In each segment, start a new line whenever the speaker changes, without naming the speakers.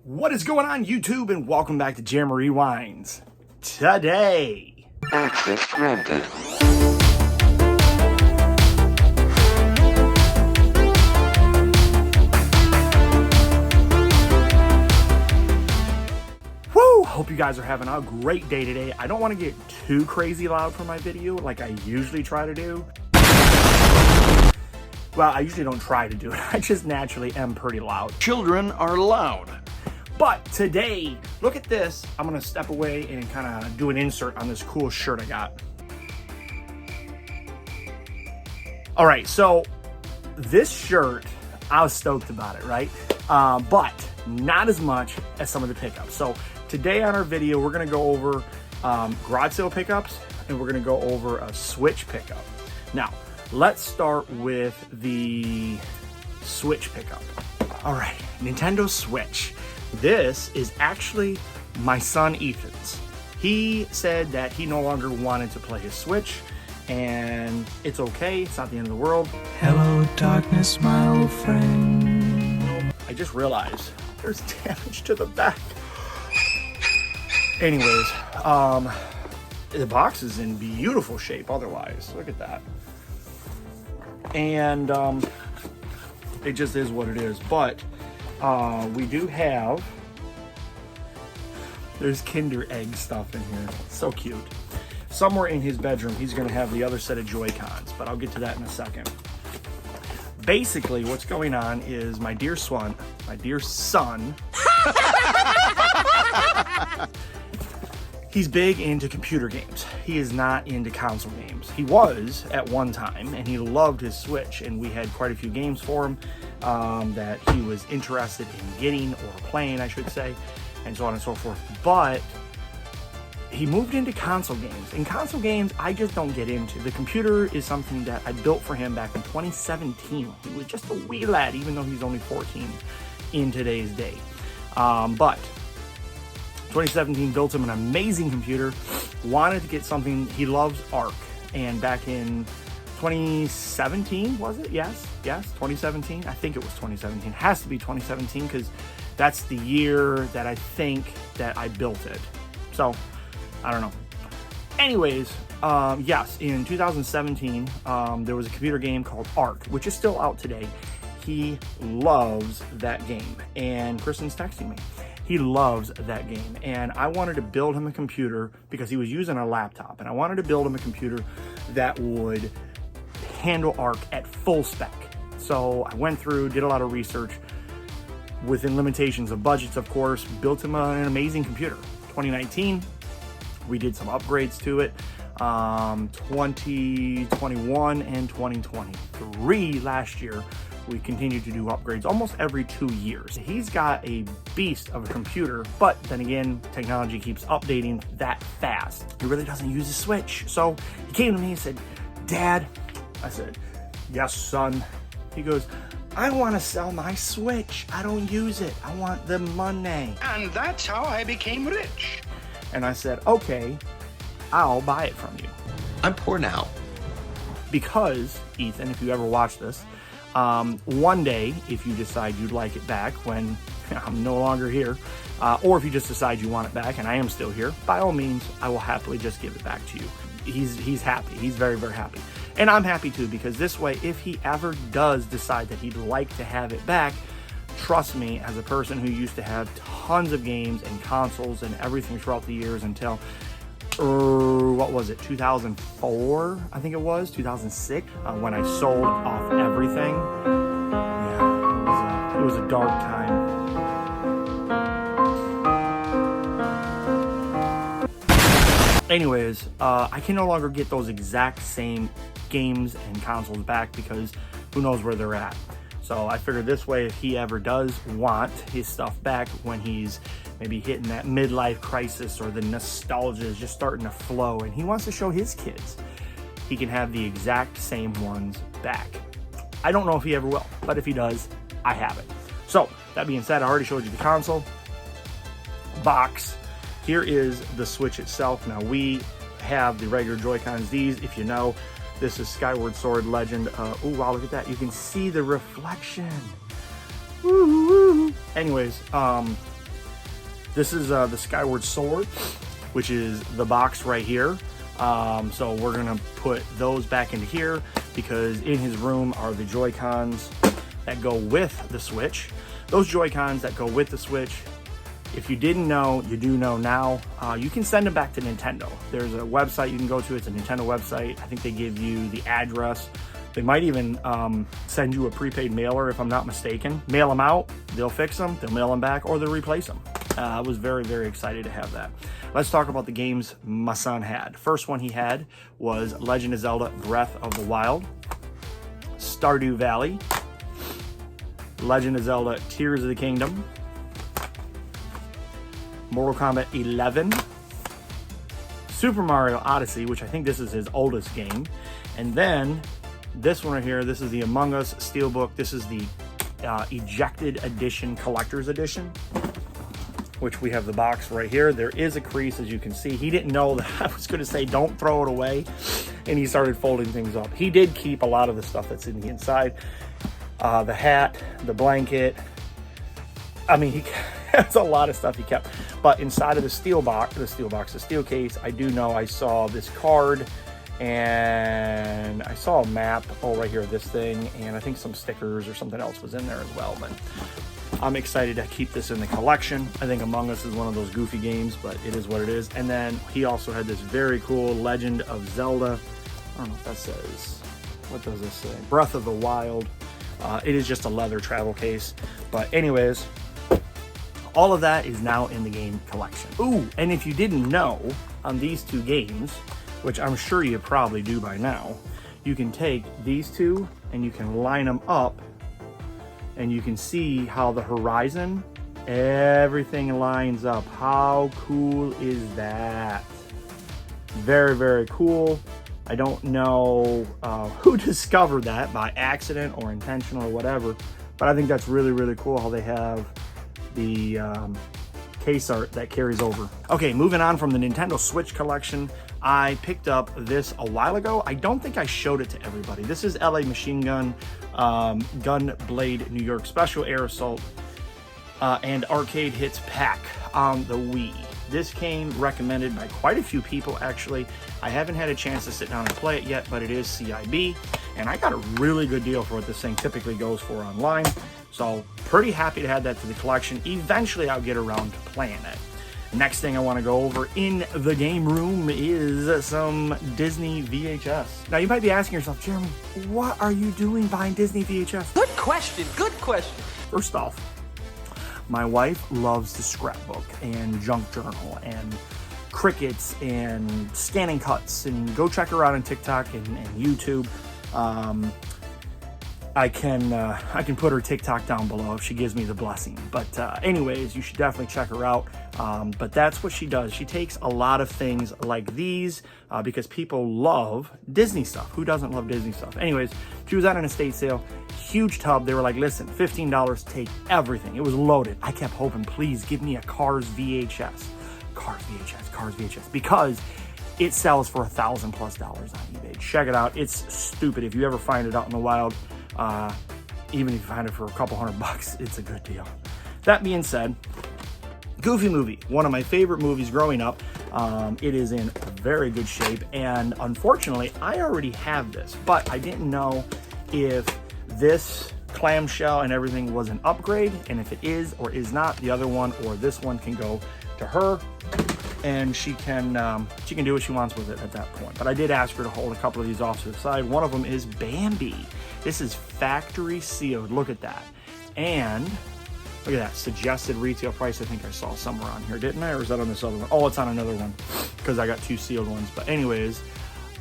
What is going on, YouTube, and welcome back to Jammer Rewinds. Today,
Access granted.
woo! Hope you guys are having a great day today. I don't want to get too crazy loud for my video like I usually try to do. Well, I usually don't try to do it. I just naturally am pretty loud.
Children are loud.
But today, look at this. I'm gonna step away and kind of do an insert on this cool shirt I got. All right, so this shirt, I was stoked about it, right? But not as much as some of the pickups. So today on our video, we're gonna go over garage sale pickups, and we're gonna go over a Switch pickup. Now, let's start with the Switch pickup. All right, Nintendo Switch. This is actually my son Ethan's. He said that he no longer wanted to play his Switch, and it's okay, it's not the end of the world.
Hello, darkness, my old friend.
I just realized there's damage to the back. Anyways, the box is in beautiful shape otherwise. Look at that. And it just is what it is. But we do have, there's Kinder Egg stuff in here. So cute. Somewhere in his bedroom, he's going to have the other set of Joy-Cons, but I'll get to that in a second. Basically, what's going on is my dear son, he's big into computer games. He is not into console games. He was at one time, and he loved his Switch, and we had quite a few games for him that he was interested in getting, or playing, I should say, and so on and so forth. But he moved into console games. And console games, I just don't get into. The computer is something that I built for him back in 2017. He was just a wee lad, even though he's only 14 in today's day. But 2017 built him an amazing computer. Wanted to get something. He loves Arc. And back in 2017, was it? Yes, 2017. I think it was 2017. It has to be 2017 because that's the year that I think that I built it. So, I don't know. Anyways, yes, in 2017, there was a computer game called Arc, which is still out today. He loves that game. And Kristen's texting me. He loves that game, and I wanted to build him a computer because he was using a laptop, and I wanted to build him a computer that would handle Arc at full spec. So I went through, did a lot of research within limitations of budgets, of course, built him an amazing computer. 2019, we did some upgrades to it. 2021 and 2023 last year, we continued to do upgrades almost every 2 years. He's got a beast of a computer, but then again, technology keeps updating that fast. He really doesn't use a Switch. So he came to me and said, "Dad," I said, "Yes, son." He goes, "I want to sell my Switch. I don't use it. I want the money."
And that's how I became rich.
And I said, "Okay, I'll buy it from you."
I'm poor now.
Because, Ethan, if you ever watch this, one day, if you decide you'd like it back when I'm no longer here, or if you just decide you want it back and I am still here, by all means, I will happily just give it back to you. He's happy. He's very, very happy. And I'm happy too, because this way, if he ever does decide that he'd like to have it back, trust me, as a person who used to have tons of games and consoles and everything throughout the years until, what was it, 2004, I think it was, 2006, when I sold off everything. Yeah, it was a dark time. Anyways, I can no longer get those exact same games and consoles back because who knows where they're at. So I figured this way, if he ever does want his stuff back when he's maybe hitting that midlife crisis or the nostalgia is just starting to flow and he wants to show his kids, he can have the exact same ones back. I don't know if he ever will, but if he does, I have it. So that being said, I already showed you the console box. Here is the Switch itself. Now we have the regular Joy-Cons. These, if you know, this is Skyward Sword Legend. Oh wow, look at that. You can see the reflection. Woo-hoo. Anyways, This is the Skyward Sword, which is the box right here. So we're gonna put those back into here because in his room are the Joy-Cons that go with the Switch. Those Joy-Cons that go with the Switch, if you didn't know, you do know now. You can send them back to Nintendo. There's a website you can go to. It's a Nintendo website. I think they give you the address. They might even send you a prepaid mailer, if I'm not mistaken. Mail them out, they'll fix them, they'll mail them back, or they'll replace them. I was very, very excited to have that. Let's talk about the games my son had. First one he had was Legend of Zelda Breath of the Wild, Stardew Valley, Legend of Zelda Tears of the Kingdom, Mortal Kombat 11, Super Mario Odyssey, which I think this is his oldest game, and then this one right here, this is the Among Us Steelbook. This is the Ejected Edition, Collector's Edition, which we have the box right here. There is a crease, as you can see. He didn't know that I was going to say don't throw it away, and he started folding things up. He did keep a lot of the stuff that's in the inside. The hat, the blanket. I mean, he has a lot of stuff he kept. But inside of the steel case, I do know I saw this card, and I saw a map, right here, this thing, and I think some stickers or something else was in there as well. But I'm excited to keep this in the collection. I think Among Us is one of those goofy games, but it is what it is. And then he also had this very cool Legend of Zelda. I don't know if that says, what does this say? Breath of the Wild. It is just a leather travel case. But anyways, all of that is now in the game collection. Ooh, and if you didn't know, on these two games, which I'm sure you probably do by now, you can take these two and you can line them up, and you can see how the horizon, everything lines up. How cool is that? Very, very cool. I don't know who discovered that by accident or intentional or whatever, but I think that's really, really cool how they have the case art that carries over. Okay, moving on from the Nintendo Switch collection, I picked up this a while ago. I don't think I showed it to everybody. This is LA Machine Gun, Gunblade New York Special Air Assault, and Arcade Hits Pack on the Wii. This came recommended by quite a few people, actually. I haven't had a chance to sit down and play it yet, but it is CIB, and I got a really good deal for what this thing typically goes for online. So pretty happy to add that to the collection. Eventually I'll get around to playing it. Next thing I want to go over in the game room is some Disney VHS. Now you might be asking yourself, Jeremy, what are you doing buying Disney VHS?
Good question, good question.
First off, my wife loves to scrapbook and junk journal and crickets and scanning cuts, and go check her out on TikTok and YouTube. I can put her TikTok down below if she gives me the blessing. But anyways, you should definitely check her out. But that's what she does. She takes a lot of things like these because people love Disney stuff. Who doesn't love Disney stuff? Anyways, she was at an estate sale, huge tub. They were like, listen, $15, take everything. It was loaded. I kept hoping, please give me a Cars VHS. Cars VHS, because it sells for $1,000+ on eBay. Check it out. It's stupid. If you ever find it out in the wild, even if you find it for a couple $100, it's a good deal. That being said, Goofy movie, one of my favorite movies growing up. It is in very good shape, and unfortunately, I already have this, but I didn't know if this clamshell and everything was an upgrade, and if it is or is not, the other one or this one can go to her, and she can do what she wants with it at that point. But I did ask her to hold a couple of these off to the side. One of them is Bambi. This is factory sealed. Look at that. And look at that suggested retail price. I think I saw somewhere on here, didn't I? Or is that on this other one? Oh, it's on another one because I got two sealed ones. But anyways,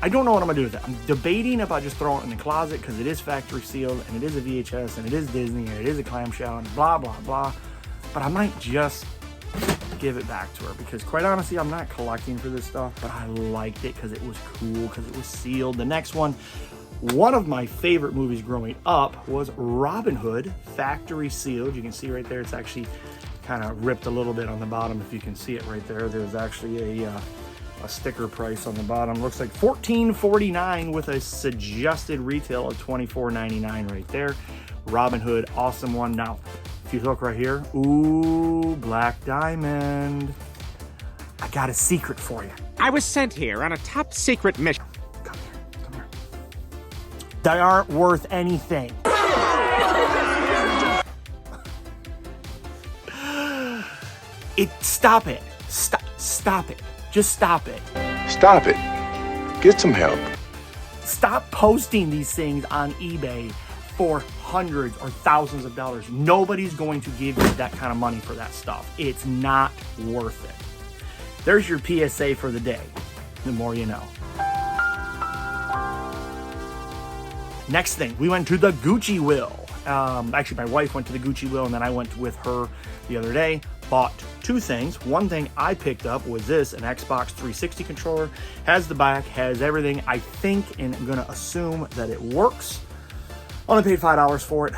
I don't know what I'm gonna do with it. I'm debating about just throwing it in the closet because it is factory sealed and it is a VHS and it is Disney and it is a clamshell and blah, blah, blah. But I might just give it back to her because quite honestly, I'm not collecting for this stuff, but I liked it because it was cool, because it was sealed. The next one of my favorite movies growing up was Robin Hood, factory sealed. You can see right there, it's actually kind of ripped a little bit on the bottom. If you can see it right there, there's actually a sticker price on the bottom. Looks like $14.49 with a suggested retail of $24.99 right there. Robin Hood, awesome one. Now, If you look right here, ooh, black diamond. I got a secret for you.
I was sent here on a top secret mission.
Come here, come here. They aren't worth anything. Stop it. Stop it. Just stop it.
Stop it. Get some help.
Stop posting these things on eBay for hundreds or thousands of dollars. Nobody's going to give you that kind of money for that stuff. It's not worth it. There's your PSA for the day. The more you know. Next thing, we went to the Gucci Will. Actually, my wife went to the Gucci Will, and then I went with her the other day. Bought two things. One thing I picked up was this, an Xbox 360 controller. Has the back, has everything. I think, and I'm going to assume that it works. Only paid $5 for it,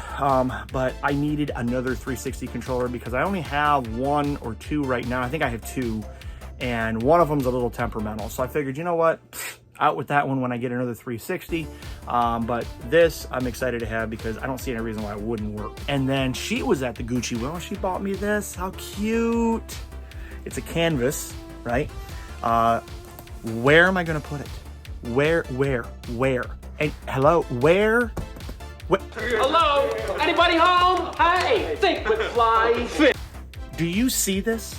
but I needed another 360 controller because I only have one or two right now. I think I have two, and one of them's a little temperamental. So I figured, you know what? Out with that one when I get another 360. But this I'm excited to have because I don't see any reason why it wouldn't work. And then she was at the Gucci Will and she bought me this. How cute. It's a canvas, right? Where am I gonna put it? Where? And hello, where?
Hello? Anybody home? Hey, think with fly.
Do you see this?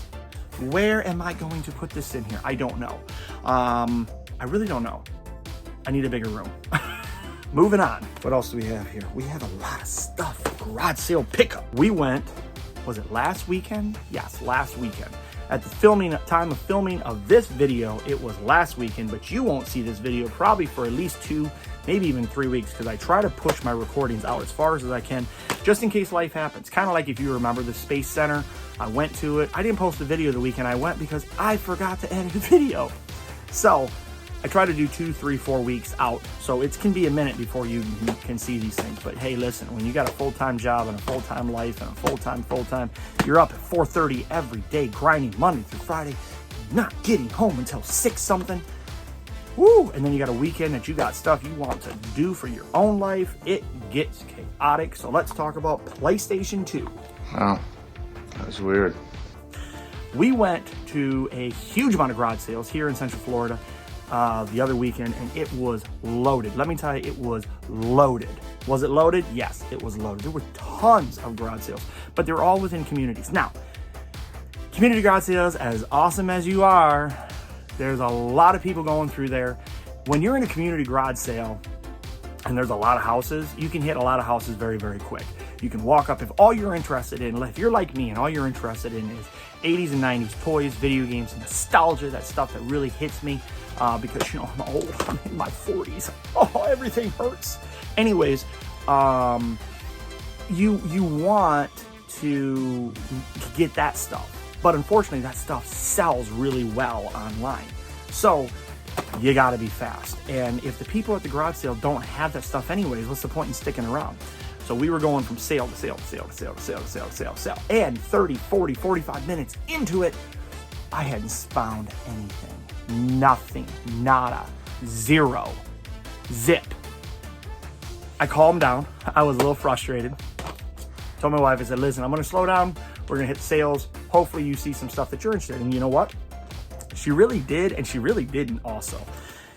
Where am I going to put this in here? I don't know. I really don't know. I need a bigger room. Moving on. What else do we have here? We have a lot of stuff. Garage sale pickup. We went, was it last weekend? Yes, last weekend. At the time of filming of this video, it was last weekend, but you won't see this video probably for at least 2, maybe even 3 weeks, because I try to push my recordings out as far as I can, just in case life happens. Kind of like if you remember the Space Center, I went to it. I didn't post a video the weekend I went because I forgot to edit a video. So I try to do 2, 3, 4 weeks out. So it can be a minute before you can see these things. But hey, listen, when you got a full-time job and a full-time life and a full-time, you're up at 4:30 every day, grinding Monday through Friday, not getting home until 6 something. Woo! And then you got a weekend that you got stuff you want to do for your own life. It gets chaotic. So let's talk about PlayStation 2.
Wow, that's weird.
We went to a huge amount of garage sales here in Central Florida the other weekend, and it was loaded. Let me tell you, it was loaded. Was it loaded? Yes, it was loaded. There were tons of garage sales, but they're all within communities. Now, community garage sales, as awesome as you are, there's a lot of people going through there. When you're in a community garage sale and there's a lot of houses, you can hit a lot of houses very, very quick. You can walk up if all you're interested in, if you're like me and all you're interested in is 80s and 90s toys, video games, nostalgia, that stuff that really hits me because, you know, I'm old, I'm in my 40s. Oh, everything hurts. Anyways, you want to get that stuff. But unfortunately, that stuff sells really well online. So you gotta be fast. And if the people at the garage sale don't have that stuff anyways, what's the point in sticking around? So we were going from sale to sale to sale to sale to sale to sale to sale to sale. And 30, 40, 45 minutes into it, I hadn't found anything. Nothing. Nada. Zero. Zip. I calmed down. I was a little frustrated. Told my wife, I said, listen, I'm gonna slow down. We're gonna hit sales. Hopefully you see some stuff that you're interested in. And you know what? She really did, and she really didn't also.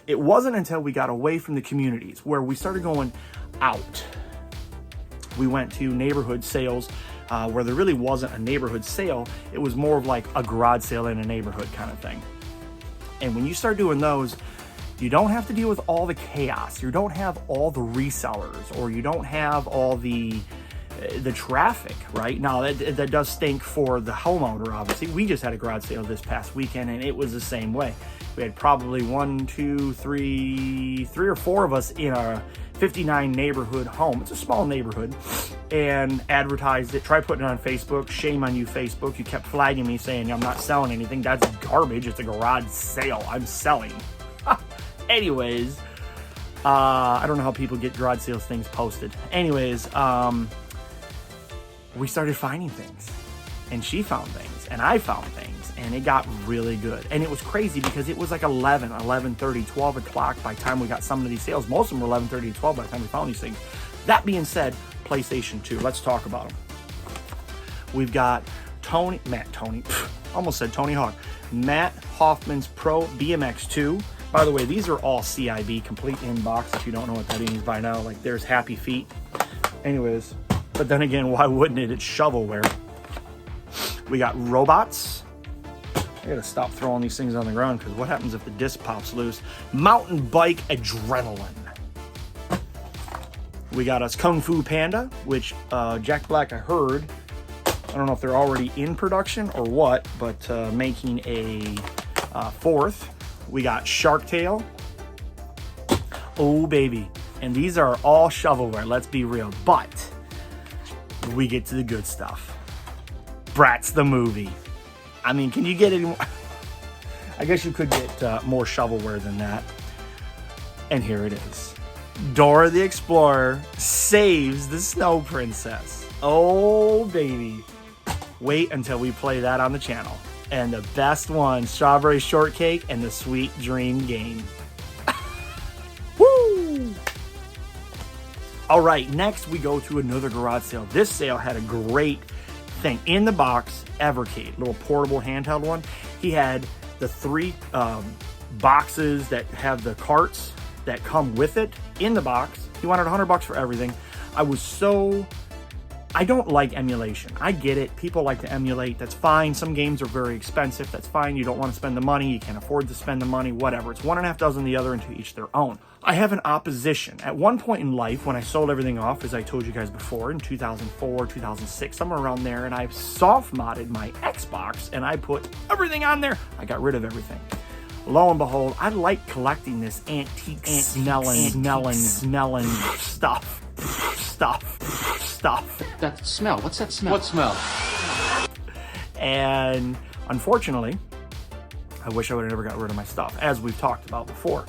It wasn't until we got away from the communities where we started going out. We went to neighborhood sales where there really wasn't a neighborhood sale. It was more of like a garage sale in a neighborhood kind of thing. And when you start doing those, you don't have to deal with all the chaos. You don't have all the resellers, or you don't have all the traffic, right? Now that does stink for the homeowner, obviously. We just had a garage sale this past weekend and it was the same way. We had probably 3 or 4 of us in a 59 neighborhood home. It's a small neighborhood, and advertised it. Try putting it on Facebook. Shame on you, Facebook. You kept flagging me saying I'm not selling anything. That's garbage. It's a garage sale. I'm selling. Anyways, I don't know how people get garage sales things posted. Anyways, we started finding things, and she found things, and I found things, and it got really good. And it was crazy because it was like 11:30, 12 o'clock by the time we got some of these sales. Most of them were 11:30 to 12 by the time we found these things. That being said, PlayStation 2, let's talk about them. We've got almost said Tony Hawk. Matt Hoffman's Pro BMX 2. By the way, these are all CIB, complete in box. If you don't know what that means by now, like there's Happy Feet. Anyways, but then again, why wouldn't it? It's shovelware. We got robots. I gotta stop throwing these things on the ground because what happens if the disc pops loose? Mountain bike adrenaline. We got us Kung Fu Panda, which Jack Black, I heard, I don't know if they're already in production or what, but making a fourth. We got Shark Tale. Oh, baby. And these are all shovelware, let's be real. But we get to the good stuff. Bratz the movie. I mean, can you get any more? I guess you could get more shovelware than that. And here it is. Dora the Explorer saves the Snow Princess. Oh, baby. Wait until we play that on the channel. And the best one, Strawberry Shortcake and the Sweet Dream Game. Woo! All right, next we go to another garage sale. This sale had a great thing. In the box, Evercade, little portable handheld one. He had the 3 boxes that have the carts that come with it in the box. He wanted $100 for everything. I don't like emulation. I get it. People like to emulate. That's fine. Some games are very expensive. That's fine. You don't want to spend the money. You can't afford to spend the money, whatever. It's one and a half dozen the other, and to each their own. I have an opposition. At one point in life, when I sold everything off, as I told you guys before, in 2004, 2006, somewhere around there, and I soft modded my Xbox, and I put everything on there. I got rid of everything. Lo and behold, I like collecting this antique smelling stuff.
That smell. What's that smell?
What smell?
And unfortunately, I wish I would have never got rid of my stuff, as we've talked about before.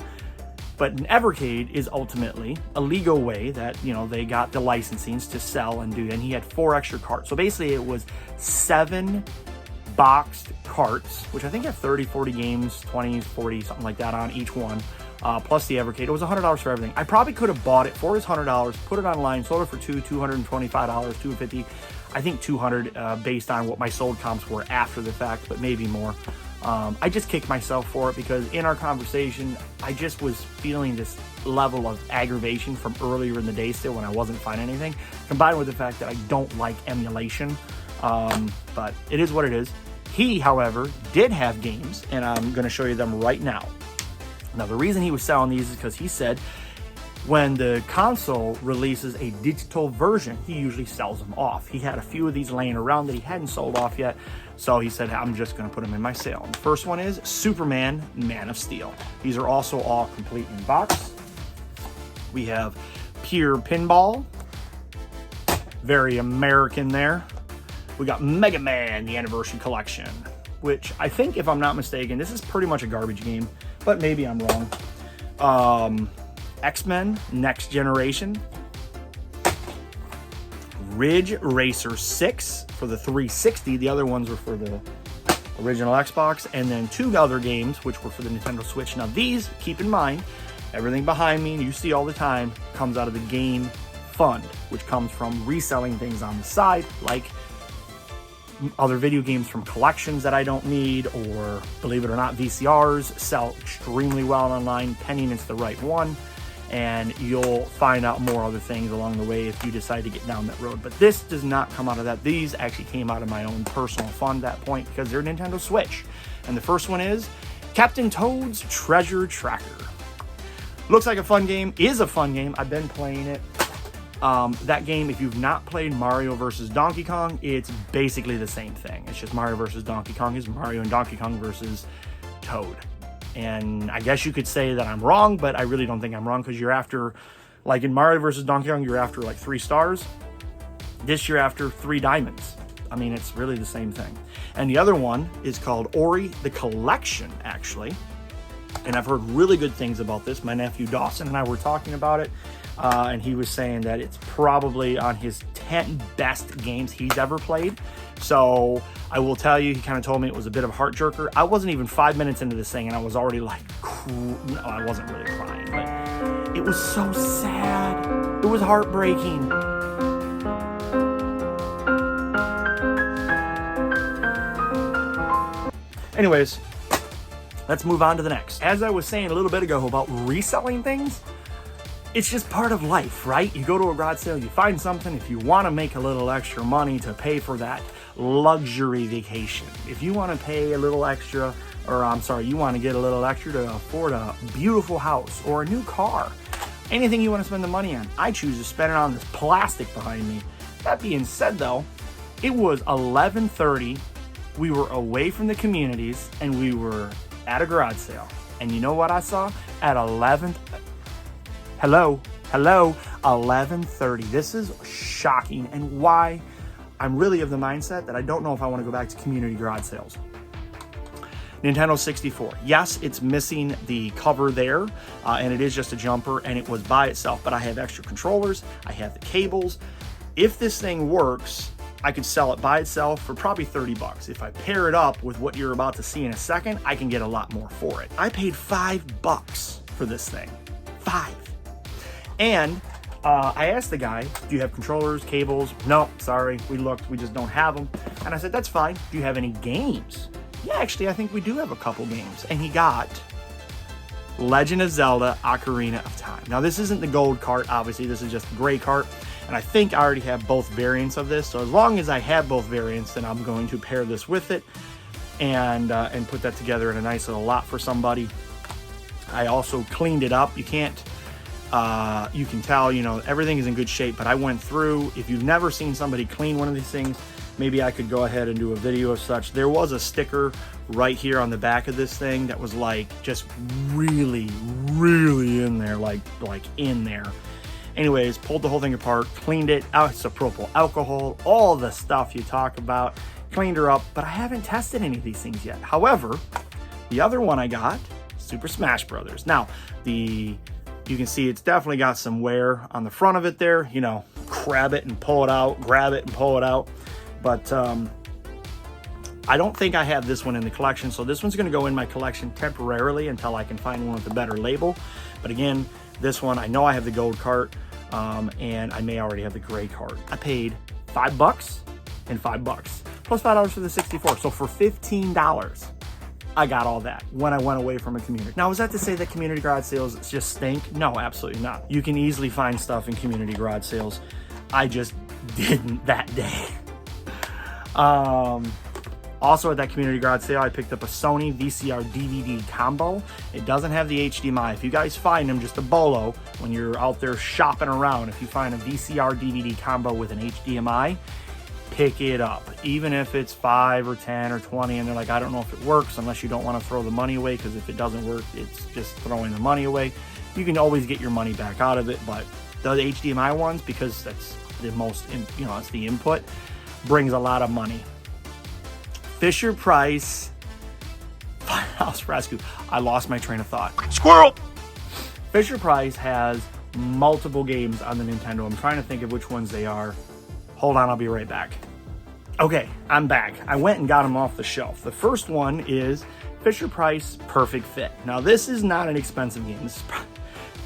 But an Evercade is ultimately a legal way that, you know, they got the licensings to sell and do, and he had 4 extra carts. So basically it was 7 boxed carts, which I think have 30, 40 games, 20, 40, something like that on each one. Plus the Evercade. It was $100 for everything. I probably could have bought it for his $100, put it online, sold it for $225, $250. I think $200 based on what my sold comps were after the fact, but maybe more. I just kicked myself for it because in our conversation, I just was feeling this level of aggravation from earlier in the day still when I wasn't finding anything, combined with the fact that I don't like emulation. But it is what it is. He, however, did have games, and I'm going to show you them right now. Now, the reason he was selling these is because he said when the console releases a digital version, he usually sells them off. He had a few of these laying around that he hadn't sold off yet, so he said, I'm just going to put them in my sale. And the first one is Superman, Man of Steel. These are also all complete in box. We have Pure Pinball. Very American there. We got Mega Man, the Anniversary Collection, which I think, if I'm not mistaken, this is pretty much a garbage game, but maybe I'm wrong. X-Men, Next Generation. Ridge Racer 6 for the 360. The other ones were for the original Xbox. And then 2 other games, which were for the Nintendo Switch. Now these, keep in mind, everything behind me, and you see all the time, comes out of the game fund, which comes from reselling things on the side, like other video games from collections that I don't need, or, believe it or not, VCRs sell extremely well online, pending it's the right one, and you'll find out more other things along the way if you decide to get down that road. But this does not come out of that. These actually came out of my own personal fund at that point because they're Nintendo Switch. And the first one is Captain Toad's Treasure Tracker. Looks like a fun game, is a fun game. I've been playing it. That game, if you've not played Mario vs. Donkey Kong, it's basically the same thing. It's just Mario vs. Donkey Kong is Mario and Donkey Kong versus Toad. And I guess you could say that I'm wrong, but I really don't think I'm wrong, because you're after, like in Mario vs. Donkey Kong, you're after like 3 stars. This you're after 3 diamonds. I mean, it's really the same thing. And the other one is called Ori the Collection, actually. And I've heard really good things about this. My nephew Dawson and I were talking about it. And he was saying that it's probably on his 10 best games he's ever played. So I will tell you, he kind of told me it was a bit of a heart jerker. I wasn't even 5 minutes into this thing and I was already like, no, I wasn't really crying, but it was so sad. It was heartbreaking. Anyways, let's move on to the next. As I was saying a little bit ago about reselling things, it's just part of life, right? You go to a garage sale, you find something. If you want to make a little extra money to pay for that luxury vacation, if you want to pay a little extra, or I'm sorry, you want to get a little extra to afford a beautiful house or a new car, anything you want to spend the money on, I choose to spend it on this plastic behind me. That being said though, it was 11:30. We were away from the communities and we were at a garage sale. And you know what I saw? At 11:30. This is shocking, and why I'm really of the mindset that I don't know if I want to go back to community garage sales. Nintendo 64. Yes, it's missing the cover there, and it is just a jumper, and it was by itself, but I have extra controllers, I have the cables. If this thing works, I could sell it by itself for probably 30 bucks. If I pair it up with what you're about to see in a second, I can get a lot more for it. I paid $5 for this thing. 5. And I asked the guy, do you have controllers, cables? No, sorry, we looked, we just don't have them. And I said, that's fine. Do you have any games? Yeah, actually, I think we do have a couple games. And he got Legend of Zelda Ocarina of Time. Now, this isn't the gold cart, obviously, this is just the gray cart. And I think I already have both variants of this. So as long as I have both variants, then I'm going to pair this with it and put that together in a nice little lot for somebody. I also cleaned it up. You can't, you can tell, you know, everything is in good shape, but I went through. If you've never seen somebody clean one of these things, maybe I could go ahead and do a video of such. There was a sticker right here on the back of this thing that was like just really, really in there, like in there. Anyways, pulled the whole thing apart, cleaned it, isopropyl alcohol, all the stuff you talk about, cleaned her up, but I haven't tested any of these things yet. However, the other one I got, Super Smash Brothers. Now, you can see it's definitely got some wear on the front of it there, you know, grab it and pull it out, grab it and pull it out. But I don't think I have this one in the collection, so this one's gonna go in my collection temporarily until I can find one with a better label. But again, this one, I know I have the gold cart, and I may already have the gray cart. I paid $5 and $5 plus $5 for the 64. So for $15, I got all that when I went away from a community. Now, is that to say that community garage sales just stink? No, absolutely not. You can easily find stuff in community garage sales. I just didn't that day. Also at that community garage sale, I picked up a Sony VCR DVD combo. It doesn't have the HDMI. If you guys find them, just a bolo, when you're out there shopping around, if you find a VCR DVD combo with an HDMI, pick it up. Even if it's 5 or 10 or 20 and they're like, I don't know if it works, unless you don't want to throw the money away, because if it doesn't work, it's just throwing the money away. You can always get your money back out of it, but the HDMI ones, because that's the most, you know, it's the input, brings a lot of money. Fisher-Price Firehouse Rescue. I lost my train of thought. Squirrel! Fisher-Price has multiple games on the Nintendo. I'm trying to think of which ones they are. Hold on, I'll be right back. Okay, I'm back. I went and got them off the shelf. The first one is Fisher-Price Perfect Fit. Now, this is not an expensive game. This is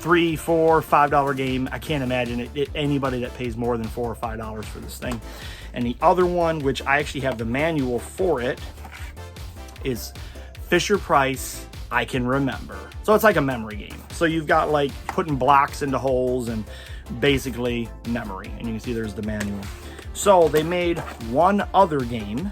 $3, $4, $5 game. I can't imagine anybody that pays more than $4 or $5 for this thing. And the other one, which I actually have the manual for it, is Fisher-Price I Can Remember. So it's like a memory game. So you've got like putting blocks into holes and basically memory. And you can see there's the manual. So they made one other game,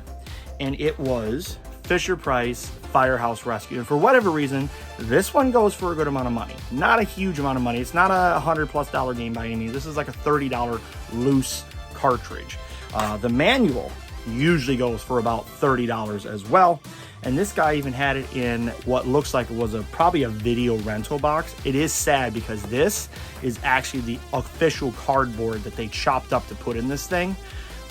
and it was Fisher-Price Firehouse Rescue. And for whatever reason, this one goes for a good amount of money. Not a huge amount of money. It's not a $100+ game by any means. This is like a $30 loose cartridge. The manual usually goes for about $30 as well. And this guy even had it in what looks like it was probably a video rental box. It is sad because this is actually the official cardboard that they chopped up to put in this thing.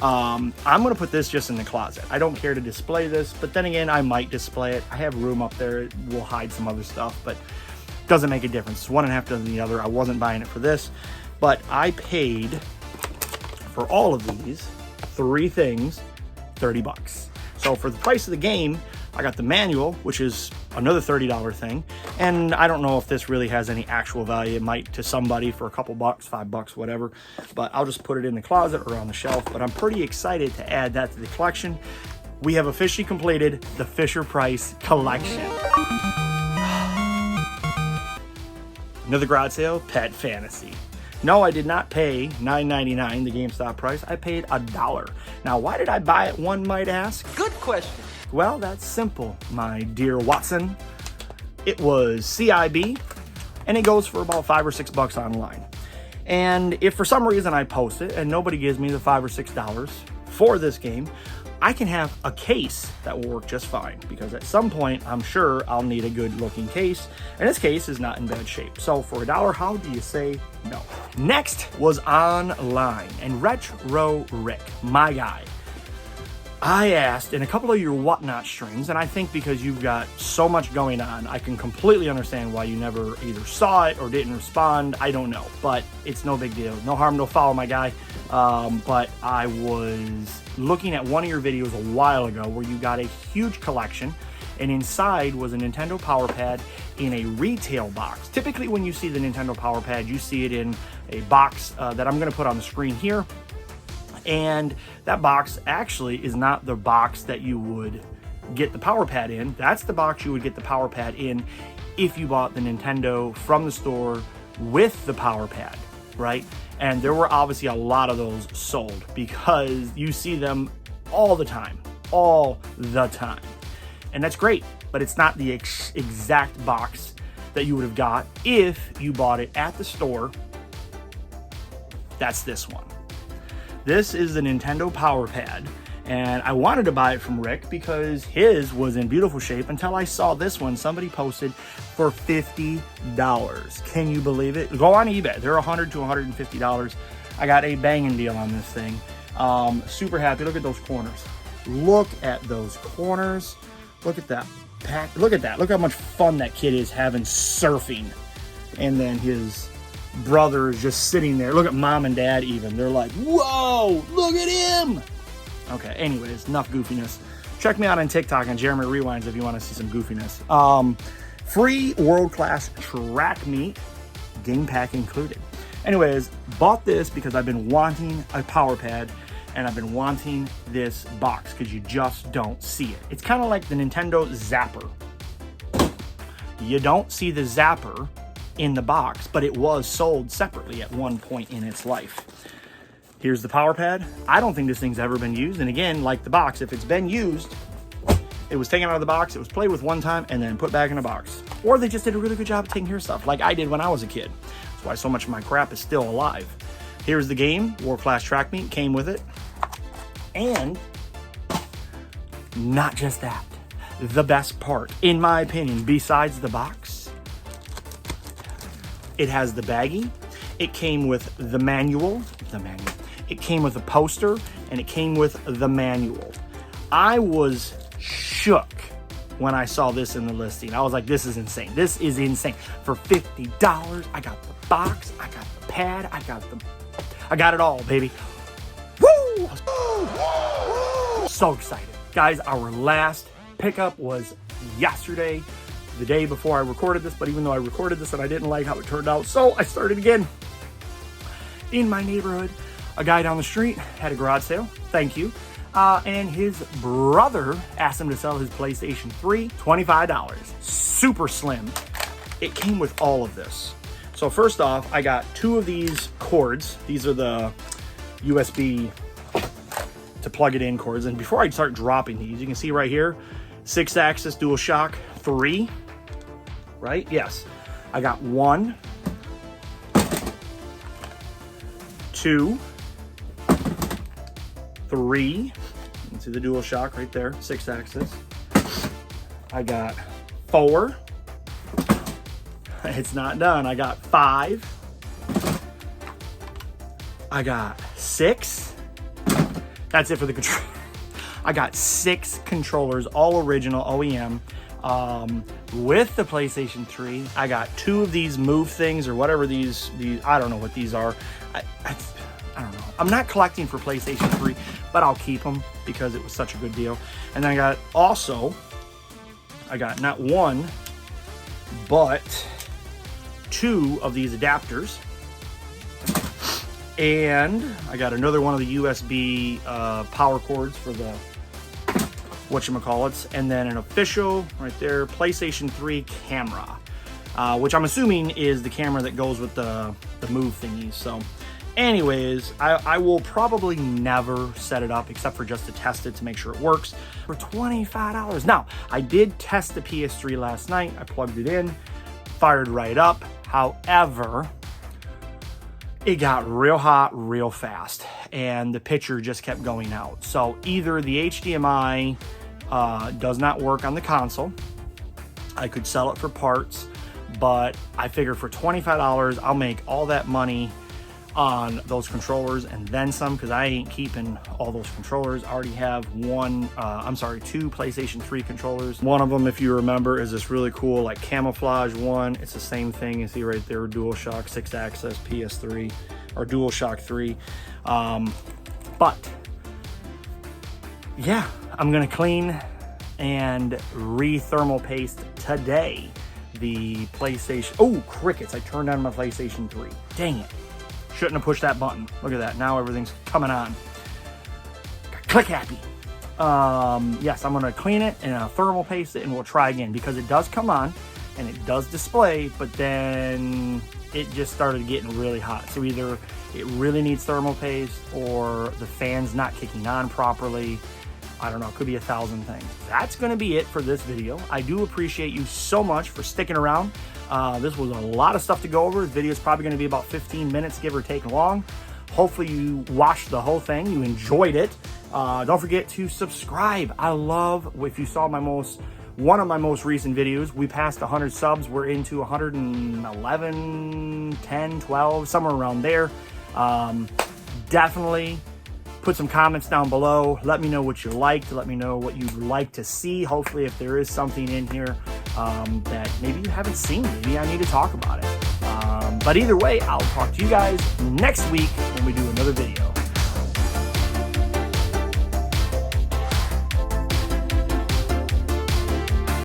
I'm going to put this just in the closet. I don't care to display this, but then again, I might display it. I have room up there. It will hide some other stuff, but it doesn't make a difference. It's 1.5 dozen the other. I wasn't buying it for this, but I paid for all of these 3 things $30. So for the price of the game, I got the manual, which is another $30 thing. And I don't know if this really has any actual value. It might to somebody for a couple bucks, $5, whatever. But I'll just put it in the closet or on the shelf. But I'm pretty excited to add that to the collection. we have officially completed the Fisher-Price collection. Another garage sale, Pet Fantasy. No, I did not pay $9.99, the GameStop price. I paid $1. Now, why did I buy it, one might ask?
Good question.
Well, that's simple, my dear Watson. It was CIB, and it goes for about $5 or $6 online. And if for some reason I post it and nobody gives me the $5 or $6 for this game, I can have a case that will work just fine, because at some point I'm sure I'll need a good looking case, and this case is not in bad shape. So for $1, how do you say no? Next was online, and Retro Rick, my guy, I asked in a couple of your whatnot streams, and I think because you've got so much going on, I can completely understand why you never either saw it or didn't respond. I don't know, but it's no big deal. No harm, no foul, my guy. But I was looking at one of your videos a while ago where you got a huge collection, and inside was a Nintendo Power Pad in a retail box. Typically when you see the Nintendo Power Pad, you see it in a box that I'm going to put on the screen here. And that box actually is not the box that you would get the Power Pad in. That's the box you would get the Power Pad in if you bought the Nintendo from the store with the Power Pad, right? And there were obviously a lot of those sold because you see them all the time. And that's great, but it's not the exact box that you would have got if you bought it at the store. That's this one. This is the Nintendo Power Pad, and I wanted to buy it from Rick because his was in beautiful shape until I saw this one somebody posted for $50. Can you believe it? Go on eBay. They're $100 to $150. I got a banging deal on this thing. Super happy. Look at those corners. Look at those corners. Look at that pack. Look at that. Look how much fun that kid is having surfing. And then his brother is just sitting there. Look at mom and dad even. They're like, whoa, look at him. Okay, anyways, enough goofiness. Check me out on TikTok on Jeremy Rewinds if you want to see some goofiness. Free world-class track meet, game pack included. Anyways, bought this because I've been wanting a Power Pad, and I've been wanting this box because you just don't see it. It's kind of like the Nintendo Zapper. You don't see the Zapper in the box, but it was sold separately at one point in its life. Here's the Power Pad. I don't think this thing's ever been used, and again, like the box, if it's been used, it was taken out of the box, it was played with one time, and then put back in a box. Or they just did a really good job of taking care of stuff, like I did when I was a kid. That's why so much of my crap is still alive. Here's the game, World Class Track Meet, came with it. And not just that, the best part, in my opinion, besides the box, it has the baggie, it came with the manual, it came with a poster, and it came with the manual. I was shook when I saw this in the listing. I was like, this is insane. This is insane. For $50, I got the box, I got the pad, I got it all, baby. Woo! So excited. Guys, our last pickup was yesterday, the day before I recorded this, but even though I recorded this and I didn't like how it turned out, so I started again. In my neighborhood, a guy down the street had a garage sale, thank you, and his brother asked him to sell his PlayStation 3, $25, super slim. It came with all of this. So first off, I got 2 of these cords. These are the USB to plug it in cords, and before I start dropping these, you can see right here, 6-axis DualShock 3, right? Yes. I got 1, 2, 3. You can see the DualShock right there, 6-axis. I got 4. It's not done. I got 5. I got 6. That's it for the control. I got 6 controllers, all original OEM. With the PlayStation 3, I got 2 of these move things or whatever these I don't know what these are. I don't know. I'm not collecting for PlayStation 3, but I'll keep them because it was such a good deal. And then I got not 1, but 2 of these adapters. And I got another one of the USB power cords for the whatchamacallits, and then an official, right there, PlayStation 3 camera, which I'm assuming is the camera that goes with the move thingies. So anyways, I will probably never set it up except for just to test it to make sure it works for $25. Now, I did test the PS3 last night. I plugged it in, fired right up. However, it got real hot real fast and the picture just kept going out. So either the HDMI does not work on the console. I could sell it for parts, but I figured for $25, I'll make all that money on those controllers and then some, because I ain't keeping all those controllers. I already have two PlayStation 3 controllers. One of them, if you remember, is this really cool like camouflage one. It's the same thing you see right there, DualShock 6-axis PS3 or DualShock 3. But yeah, I'm gonna clean and re-thermal paste today the PlayStation. Oh, crickets, I turned on my PlayStation 3. Dang it. Shouldn't have pushed that button. Look at that. Now everything's coming on. Click happy. Yes, I'm going to clean it and thermal paste it, and we'll try again, because it does come on and it does display, but then it just started getting really hot. So either it really needs thermal paste or the fan's not kicking on properly. I don't know. It could be 1,000 things. That's going to be it for this video. I do appreciate you so much for sticking around. This was a lot of stuff to go over. This video is probably going to be about 15 minutes, give or take, long. Hopefully you watched the whole thing. You enjoyed it. Don't forget to subscribe. I love, if you saw one of my most recent videos, we passed 100 subs. We're into 111, 10, 12, somewhere around there. Definitely put some comments down below. Let me know what you liked. Let me know what you'd like to see. Hopefully, if there is something in here that maybe you haven't seen, maybe I need to talk about it. But either way, I'll talk to you guys next week when we do another video.